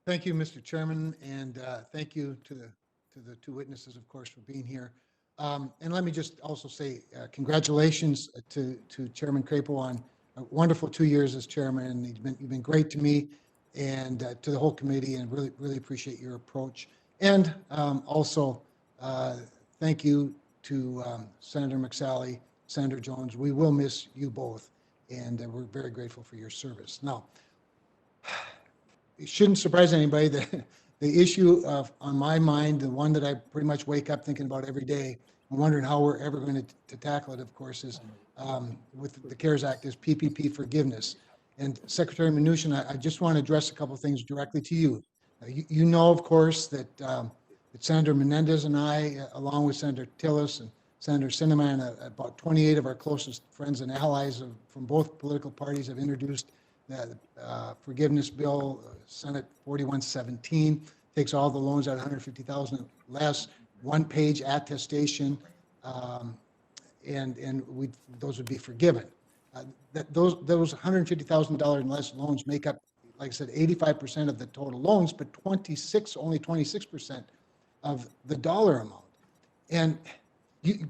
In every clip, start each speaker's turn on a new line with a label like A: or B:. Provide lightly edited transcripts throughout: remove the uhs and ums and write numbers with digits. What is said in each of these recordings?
A: Thank you, Mr. Chairman, and thank you to the two witnesses, of course, for being here. And let me just also say congratulations to Chairman Crapo on a wonderful 2 years as chairman. And you've been great to me and to the whole committee, and really appreciate your approach. And also thank you to Senator McSally, Senator Jones. We will miss you both, and we're very grateful for your service. Now, it shouldn't surprise anybody that the issue on my mind, the one that I pretty much wake up thinking about every day and wondering how we're ever going to tackle it, of course, is with the CARES Act, is PPP forgiveness. And Secretary Mnuchin, I just want to address a couple of things directly to you. You know, of course, that Senator Menendez and I, along with Senator Tillis and Senator Sinema, and about 28 of our closest friends and allies from both political parties, have introduced the forgiveness bill, Senate 4117, takes all the loans at 150,000 less, one-page attestation, and those would be forgiven. Those $150,000 and less loans make up, like I said, 85% of the total loans, but only 26% of the dollar amount. And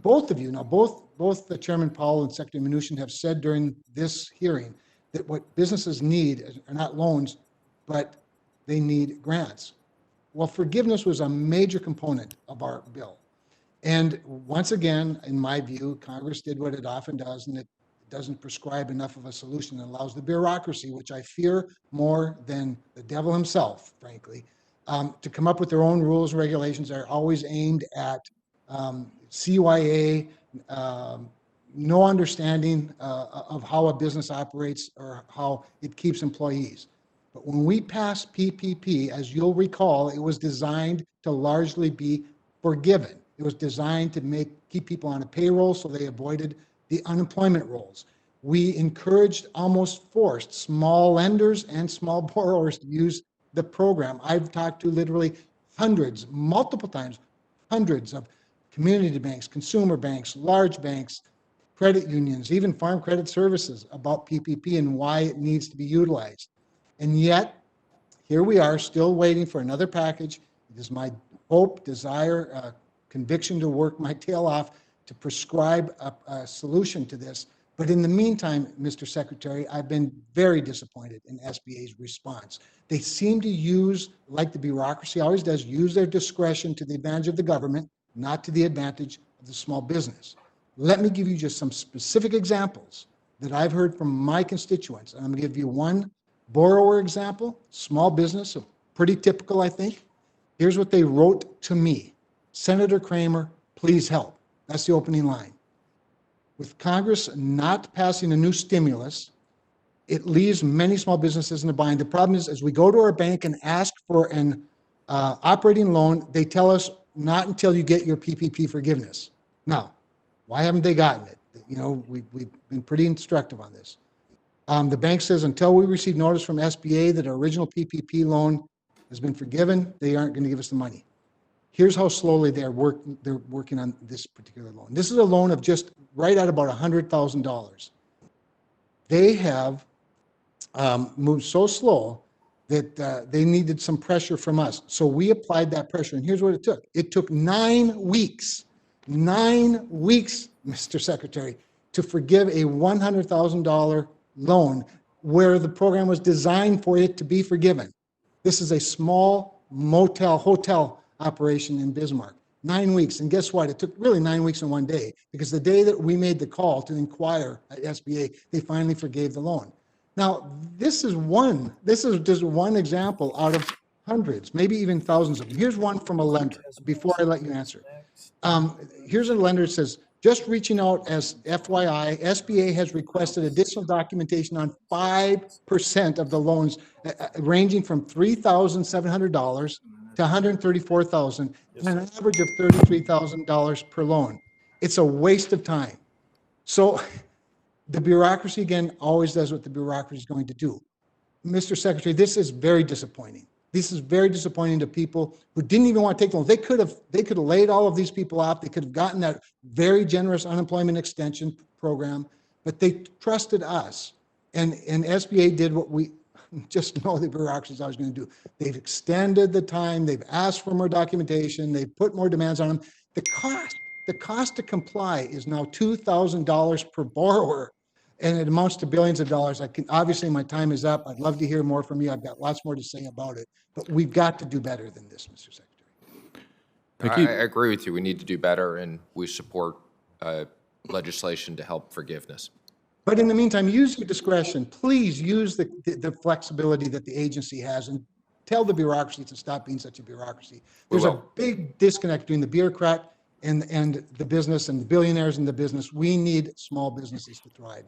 A: both of you, now both the Chairman Powell and Secretary Mnuchin have said during this hearing that what businesses need are not loans, but they need grants. Well, forgiveness was a major component of our bill. And once again, in my view, Congress did what it often does, and it doesn't prescribe enough of a solution that allows the bureaucracy, which I fear more than the devil himself, frankly, to come up with their own rules and regulations that are always aimed at CYA, no understanding of how a business operates or how it keeps employees. But when we passed PPP, as you'll recall, it was designed to largely be forgiven. It was designed to keep people on a payroll so they avoided the unemployment rolls. We encouraged, almost forced, small lenders and small borrowers to use the program. I've talked to literally hundreds, multiple times, hundreds of community banks, consumer banks, large banks, credit unions, even farm credit services about PPP and why it needs to be utilized. And yet, here we are still waiting for another package. It is my hope, desire, conviction to work my tail off to prescribe a solution to this. But in the meantime, Mr. Secretary, I've been very disappointed in SBA's response. They seem to use, like the bureaucracy always does, use their discretion to the advantage of the government, not to the advantage of the small business. Let me give you just some specific examples that I've heard from my constituents. And I'm going to give you one borrower example, small business, so pretty typical, I think. Here's what they wrote to me. Senator Cramer, please help. That's the opening line. With Congress not passing a new stimulus, it leaves many small businesses in a bind. The problem is, as we go to our bank and ask for an operating loan, they tell us not until you get your PPP forgiveness. Now, why haven't they gotten it? You know, we've been pretty instructive on this. The bank says until we receive notice from SBA that our original PPP loan has been forgiven, they aren't going to give us the money. Here's how slowly they're working on this particular loan. This is a loan of just right at about $100,000. They have moved so slow that they needed some pressure from us. So we applied that pressure, and here's what it took. It took 9 weeks, Mr. Secretary, to forgive a $100,000 loan where the program was designed for it to be forgiven. This is a small hotel operation in Bismarck. 9 weeks, and guess what? It took really 9 weeks and 1 day, because the day that we made the call to inquire at SBA, they finally forgave the loan. Now, this is just one example out of hundreds, maybe even thousands of them. Here's one from a lender, before I let you answer. Here's a lender that says, just reaching out as FYI, SBA has requested additional documentation on 5% of the loans, ranging from $3,700 to $134,000, and an average of $33,000 per loan. It's a waste of time. So the bureaucracy, again, always does what the bureaucracy is going to do. Mr. Secretary, this is very disappointing. This is very disappointing to people who didn't even want to take loans. They could have laid all of these people off. They could have gotten that very generous unemployment extension program, but they trusted us. And SBA did what just know the bureaucracy is always going to do. They've extended the time. They've asked for more documentation. They've put more demands on them. The cost to comply is now $2,000 per borrower, and it amounts to billions of dollars. Obviously my time is up. I'd love to hear more from you. I've got lots more to say about it, but we've got to do better than this, Mr. Secretary.
B: Thank you. I agree with you. We need to do better, and we support legislation to help forgiveness.
A: But in the meantime, use your discretion. Please use the flexibility that the agency has, and tell the bureaucracy to stop being such a bureaucracy. There's a big disconnect between the bureaucrat and the business and the billionaires in the business. We need small businesses to thrive.